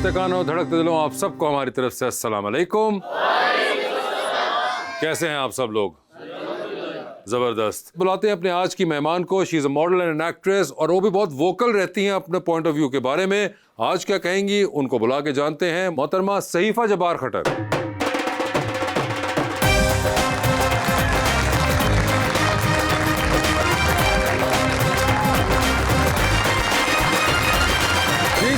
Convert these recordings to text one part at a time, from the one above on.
सुनते कानों धड़कते दिलों, आप सबको हमारी तरफ से अस्सलाम वालेकुम। कैसे हैं आप सब लोग? जबरदस्त। बुलाते हैं अपने आज की मेहमान को। She is a model and an actress और वो भी बहुत वोकल रहती हैं अपने पॉइंट ऑफ व्यू के बारे में। आज क्या कहेंगी उनको बुला के जानते हैं। मोहतरमा सहीफा जब्बार खट्टर।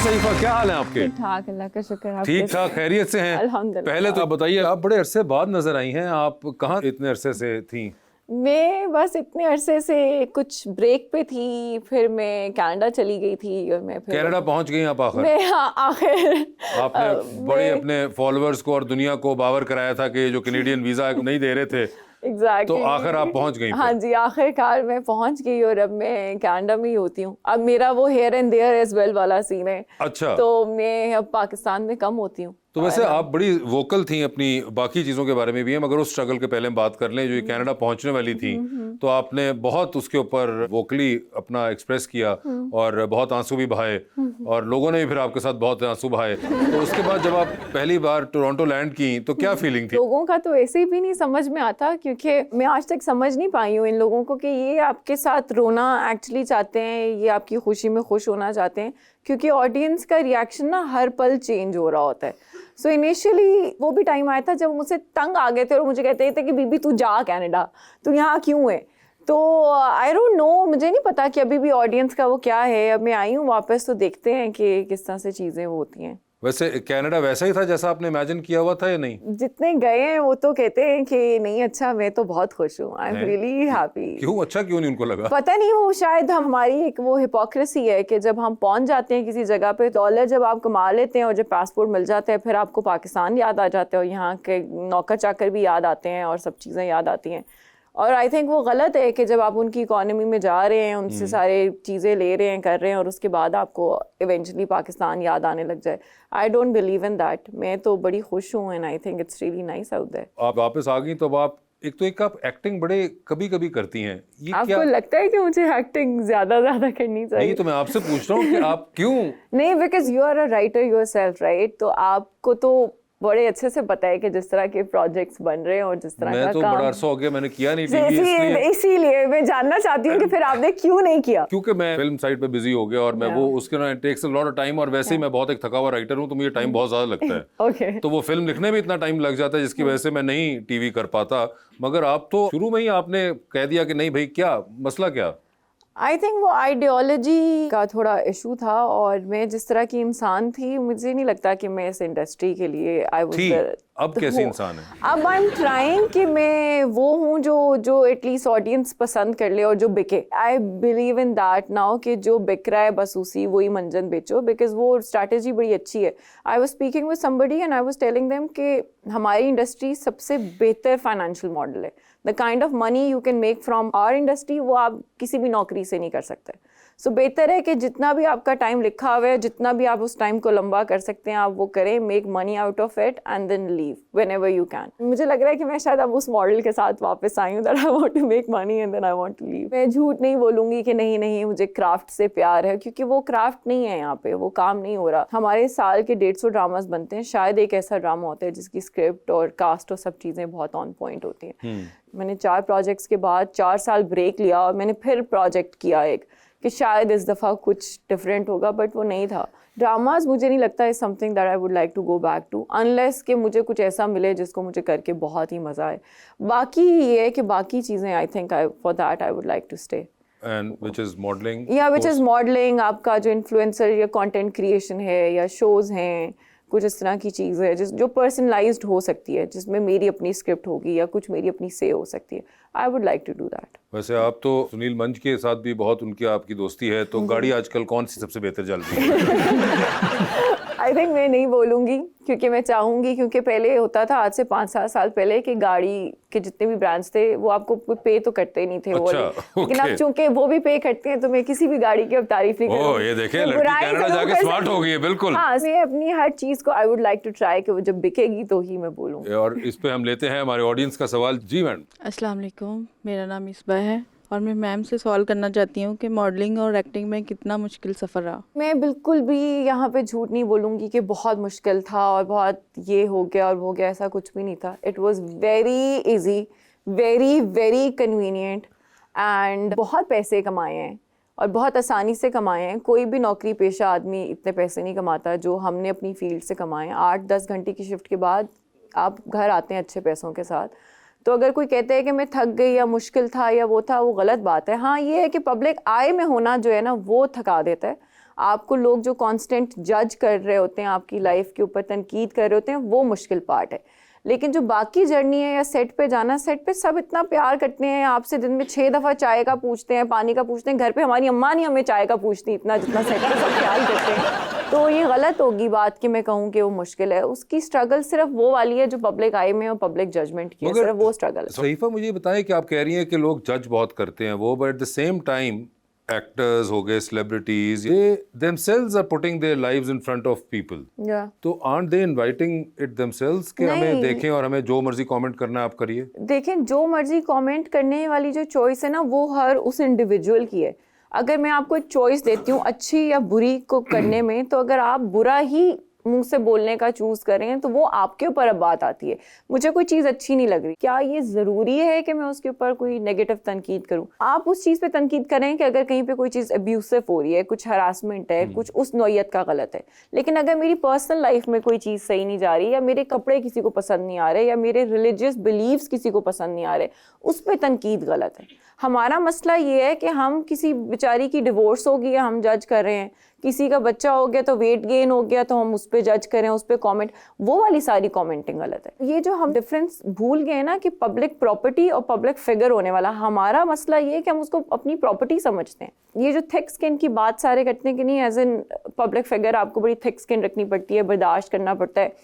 सहीफा, क्या हाल है आपके? ठीक ठाक, अल्लाह का शुक्र। आप ठीक ठाक, खैरियत से हैं? अल्हम्दुलिल्लाह। पहले तो आप बताइए, आप बड़े अरसे बाद नजर आई हैं। आप कहाँ इतने अरसे से थी? मैं बस इतने अरसे से कुछ ब्रेक पे थी, फिर मैं कनाडा चली गई थी और मैं फिर कनाडा पहुंच गई आप आखिर? मैं आखिर आपने बड़े अपने फॉलोअर्स को और दुनिया को बावर कराया था कि जो कैनेडियन वीजा नहीं दे रहे थे। Exactly. तो आखिर आप पहुंच गई? हाँ जी, आखिरकार मैं पहुंच गई और अब मैं कनाडा में ही होती हूँ। अब मेरा वो here and there as well वाला सीन है। अच्छा। तो मैं अब पाकिस्तान में कम होती हूँ। तो वैसे आप बड़ी वोकल थी अपनी बाकी चीज़ों के बारे में भी है, मगर उस स्ट्रगल के पहले हम बात कर लें जो ये कनाडा पहुंचने वाली थी। तो आपने बहुत उसके ऊपर वोकली अपना एक्सप्रेस किया और बहुत आंसू भी बहाए और लोगों ने भी फिर आपके साथ बहुत आंसू बहाए। तो उसके बाद जब आप पहली बार टोरंटो लैंड की तो क्या फीलिंग थी? लोगों का तो ऐसे भी नहीं समझ में आता, क्योंकि मैं आज तक समझ नहीं पाई हूँ इन लोगों को कि ये आपके साथ रोना एक्चुअली चाहते हैं, ये आपकी खुशी में खुश होना चाहते हैं, क्योंकि ऑडियंस का रिएक्शन ना हर पल चेंज हो रहा होता है। सो इनिशियली वो भी टाइम आया था जब मुझसे तंग आ गए थे और मुझे कहते थे कि बीबी तू जा कनाडा, तू यहाँ क्यों है? तो आई डोंट नो, मुझे नहीं पता कि अभी भी ऑडियंस का वो क्या है। अब मैं आई हूँ वापस, तो देखते हैं कि किस तरह से चीज़ें होती हैं। वैसे कनाडा वैसा ही था जैसा आपने इमेजिन किया हुआ था या नहीं? जितने गए हैं वो तो कहते हैं कि नहीं, अच्छा मैं तो बहुत खुश हूँ, आई एम रियली हैप्पी। क्यों? अच्छा क्यों नहीं उनको लगा? पता नहीं, वो शायद हमारी एक वो हिपोक्रेसी है कि जब हम पहुंच जाते हैं किसी जगह पे, डॉलर जब आप कमा लेते हैं और जब पासपोर्ट मिल जाता है, फिर आपको पाकिस्तान याद आ जाता है और यहाँ के नौकर चाकर भी याद आते हैं और सब चीज़ें याद आती हैं। और आई थिंक वो गलत है कि जब आप उनकी इकोनॉमी में जा रहे हैं, उनसे सारे चीज़ें ले रहे हैं, कर रहे हैं, और उसके बाद आपको इवेंचुअली पाकिस्तान याद आने लग जाए। I don't believe in that. मैं तो बड़ी खुश हूँ and I think it's really nice out there. आप वापस आ गई तो अब आप एक आप एक्टिंग बड़े कभी कभी करती हैं, ये आपको क्या लगता है कि मुझे एक्टिंग ज्यादा करनी चाहिए? नहीं, तो मैं आपसे पूछ रहा हूँ कि आप क्यों? नहीं, because you are a writer yourself, right? तो आपको तो बड़े अच्छे से पता है कि जिस तरह के प्रोजेक्ट्स बन रहे हैं और जिस तरह मैं का तो काम, बड़ा अरसा हो गया मैंने किया नहीं टीवी, इसीलिए मैं जानना चाहती हूँ कि फिर आपने क्यों नहीं किया? क्योंकि मैं फिल्म साइड पे बिजी हो गया और मैं वो उसके ना takes a lot of time, और वैसे ही मैं बहुत एक थका हुआ राइटर हूँ तो मुझे टाइम बहुत ज्यादा लगता है। ओके। तो वो फिल्म लिखने में इतना टाइम लग जाता है जिसकी वजह से मैं नहीं टीवी कर पाता। मगर आप तो शुरू में ही आपने कह दिया कि नहीं भाई, क्या मसला क्या? आई थिंक वो आइडियोलॉजी का थोड़ा इशू था, और मैं जिस तरह की इंसान थी, मुझे नहीं लगता कि मैं इस इंडस्ट्री के लिए आई वाज। अब कैसी इंसान है? अब आई एम ट्राइंग कि मैं वो हूँ जो एटलीस्ट ऑडियंस पसंद कर ले और जो बिके। I believe in that now कि जो बिक रहा है बस उसी वही मंजन बेचो, बिकॉज वो स्ट्रैटेजी बड़ी अच्छी है। I was speaking with somebody and I was telling them कि हमारी इंडस्ट्री सबसे बेहतर फाइनेंशियल मॉडल है। The kind of money you can make from our industry वो आप किसी भी नौकरी से नहीं कर सकते। सो बेहतर है कि जितना भी आपका टाइम लिखा हुआ है, जितना भी आप उस टाइम को लंबा कर सकते हैं, आप वो करें, make money out of it and then leave whenever you can. मुझे लग रहा है कि मैं शायद अब उस मॉडल के साथ वापस आई हूँ, that I want to make money and then I want to leave. मैं झूठ नहीं बोलूँगी कि नहीं मुझे क्राफ्ट से प्यार है, क्योंकि वो क्राफ्ट नहीं है, यहाँ पे वो काम नहीं हो रहा। हमारे साल के 150 ड्रामास बनते हैं, शायद एक ऐसा ड्रामा होता है जिसकी स्क्रिप्ट और कास्ट और सब चीज़ें बहुत ऑन पॉइंट होती हैं। मैंने 4 प्रोजेक्ट्स के बाद 4 साल ब्रेक लिया और मैंने फिर प्रोजेक्ट किया एक, कि शायद इस दफ़ा कुछ डिफरेंट होगा, बट वो नहीं था। ड्रामाज मुझे नहीं लगता is something that I would like to go back to, unless कि मुझे कुछ ऐसा मिले जिसको मुझे करके बहुत ही मज़ा आए। बाकी ये है कि बाकी चीज़ें I think for that I would like to stay. And which is modeling? या which is modeling, आपका जो इन्फ्लुएंसर या कंटेंट क्रिएशन है या शोज़ हैं, कुछ इस तरह की चीज़ है जो पर्सनलाइज्ड हो सकती है, जिसमें मेरी अपनी स्क्रिप्ट होगी या कुछ मेरी अपनी से हो सकती है। I would like to do that. वैसे आप तो सुनील मंच के साथ भी बहुत उनकी आपकी दोस्ती है, तो गाड़ी आजकल कौन सी सबसे बेहतर चल रही है? आई थिंक मैं नहीं बोलूँगी, क्योंकि मैं चाहूँगी, क्योंकि पहले होता था आज से 5-7 साल पहले कि गाड़ी के जितने भी ब्रांड्स थे वो आपको पे तो करते नहीं थे। अच्छा, लेकिन अब चूंकि वो भी पे करते हैं तो मैं किसी भी गाड़ी की अब तारीफ नहीं करूँगी। ये देखें, लड़की कनाडा जाके स्मार्ट हो गई है। बिल्कुल। हाँ, मैं अपनी हर चीज़ को I would like to try कि वो जब बिकेगी तो ही मैं बोलूँगी। और इस पे हम लेते हैं हमारे ऑडियंस का सवाल। जी मैडम। अस्सलाम वालेकुम, मेरा नाम इस्बा है और मैं मैम से सवाल करना चाहती हूँ कि मॉडलिंग और एक्टिंग में कितना मुश्किल सफ़र रहा। मैं बिल्कुल भी यहाँ पे झूठ नहीं बोलूँगी कि बहुत मुश्किल था और बहुत ये हो गया और वो गया, ऐसा कुछ भी नहीं था। It was very easy, very very convenient and बहुत पैसे कमाए हैं और बहुत आसानी से कमाए हैं। कोई भी नौकरी पेशा आदमी इतने पैसे नहीं कमाता जो हमने अपनी फील्ड से कमाए हैं। 8-10 घंटे की शिफ्ट के बाद आप घर आते हैं अच्छे पैसों के साथ। तो अगर कोई कहते हैं कि मैं थक गई या मुश्किल था या वो था, वो गलत बात है। हाँ, ये है कि पब्लिक आई में होना जो है ना वो थका देता है आपको। लोग जो कांस्टेंट जज कर रहे होते हैं, आपकी लाइफ के ऊपर तनकीद कर रहे होते हैं, वो मुश्किल पार्ट है। लेकिन जो बाकी जर्नी है या सेट पे जाना, सेट पे सब इतना प्यार करते हैं आपसे, दिन में 6 दफ़ा चाय का पूछते हैं, पानी का पूछते हैं। घर पे हमारी अम्मा नहीं हमें चाय का पूछती इतना जितना सेट पे सब प्यार करते हैं। तो ये गलत होगी बात कि मैं कहूँ कि वो मुश्किल है। उसकी स्ट्रगल सिर्फ वो वाली है जो पब्लिक आई में और पब्लिक जजमेंट की है, सिर्फ वो स्ट्रगल है। सहीफा, मुझे बताएं कि आप कह रही हैं कि लोग जज बहुत करते हैं वो, but at the same time actors हो गए, सेलिब्रिटीज, ये themselves are putting their lives in front of people. Yeah. तो aren't they inviting it themselves कि हमें देखें और हमें जो मर्जी कमेंट करना है आप करिए? देखें, जो मर्जी कमेंट करने वाली जो चॉइस है ना वो हर उस इंडिविजुअल की है। अगर मैं आपको एक चॉइस देती हूँ अच्छी या बुरी को करने में, तो अगर आप बुरा ही मुंह से बोलने का चूज करें तो वो आपके ऊपर अब बात आती है। मुझे कोई चीज़ अच्छी नहीं लग रही, क्या ये ज़रूरी है कि मैं उसके ऊपर कोई नेगेटिव तनकीद करूं? आप उस चीज़ पे तनकीद करें कि अगर कहीं पे कोई चीज़ अब्यूसिव हो रही है, कुछ हरासमेंट है, कुछ उस नौयत का गलत है। लेकिन अगर मेरी पर्सनल लाइफ में कोई चीज़ सही नहीं जा रही, या मेरे कपड़े किसी को पसंद नहीं आ रहे, या मेरे रिलीजियस बिलीव्स किसी को पसंद नहीं आ रहे, उस पर तनकीद गलत है। हमारा मसला ये है कि हम किसी बेचारी की डिवोर्स हो गई, हम जज कर रहे हैं। किसी का बच्चा हो गया तो वेट गेन हो गया तो हम उस पर जज करें, उस पर कमेंट, वो वाली सारी कमेंटिंग गलत है। ये जो हम डिफरेंस भूल गए ना कि पब्लिक प्रॉपर्टी और पब्लिक फिगर होने वाला, हमारा मसला ये है कि हम उसको अपनी प्रॉपर्टी समझते हैं। ये जो थिक स्किन की बात सारे करते हैं कि नहीं, एज एन पब्लिक फिगर आपको बड़ी थिक स्किन रखनी पड़ती है, बर्दाश्त करना पड़ता है।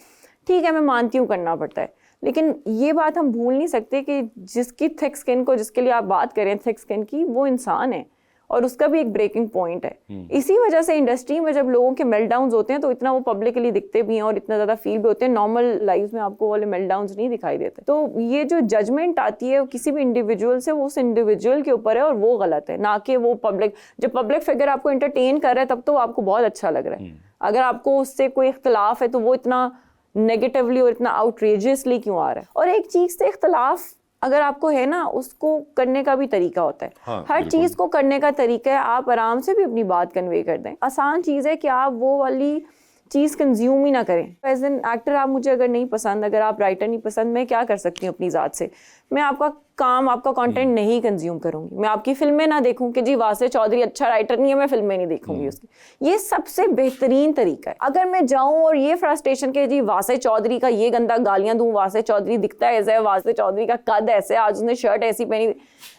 ठीक है, मैं मानती हूँ करना पड़ता है, लेकिन ये बात हम भूल नहीं सकते कि जिसकी थिक स्किन को, जिसके लिए आप बात करें थिक स्किन की, वो इंसान है और उसका भी एक ब्रेकिंग पॉइंट है। इसी वजह से इंडस्ट्री में जब लोगों के मेल्टडाउन्स होते हैं तो इतना वो पब्लिकली दिखते भी हैं और इतना ज़्यादा फील भी होते हैं। नॉर्मल लाइफ में आपको वाले मेल्टडाउन्स नहीं दिखाई देते। तो ये जो जजमेंट आती है किसी भी इंडिविजुअल से, वो उस इंडिविजुअल के ऊपर है और वो गलत है, ना कि वो पब्लिक। जब पब्लिक फिगर आपको एंटरटेन कर रहा है तब तो आपको बहुत अच्छा लग रहा है। अगर आपको उससे कोई इख्तलाफ है तो वो इतना नेगेटिवली और इतना आउटरेजियसली क्यों आ रहा है? और एक चीज़ से इख्तलाफ अगर आपको है ना, उसको करने का भी तरीका होता है। हाँ, हर चीज़ को करने का तरीका है। आप आराम से भी अपनी बात कन्वे कर दें। आसान चीज़ है कि आप वो वाली चीज़ कंज्यूम ही ना करें। एज एन एक्टर आप मुझे अगर नहीं पसंद, अगर आप राइटर नहीं पसंद, मैं क्या कर सकती हूँ अपनी ज़ात से? मैं आपका काम, आपका कंटेंट नहीं कंज्यूम करूँगी। मैं आपकी फिल्में ना देखूँ कि जी वासे चौधरी अच्छा राइटर नहीं है, मैं फिल्में नहीं देखूँगी उसकी। ये सबसे बेहतरीन तरीका है। अगर मैं जाऊँ और ये फ्रस्ट्रेशन के जी वासे चौधरी का ये गंदा गालियाँ दूँ, वासे चौधरी दिखता है ऐसा है, वासे चौधरी का कद ऐसे, आज उसने शर्ट ऐसी पहनी,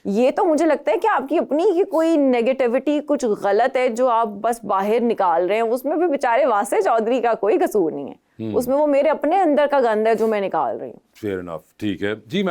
ये तो मुझे लगता है कि आपकी अपनी ही कोई नेगेटिविटी, कुछ गलत है जो आप बस बाहर निकाल रहे हैं। उसमें भी बेचारे वासे चौधरी का कोई कसूर नहीं है, उसमें वो मेरे अपने अंदर का गंद है जो मैं निकाल रही हूँ। फेयर इनफ, ठीक है जी।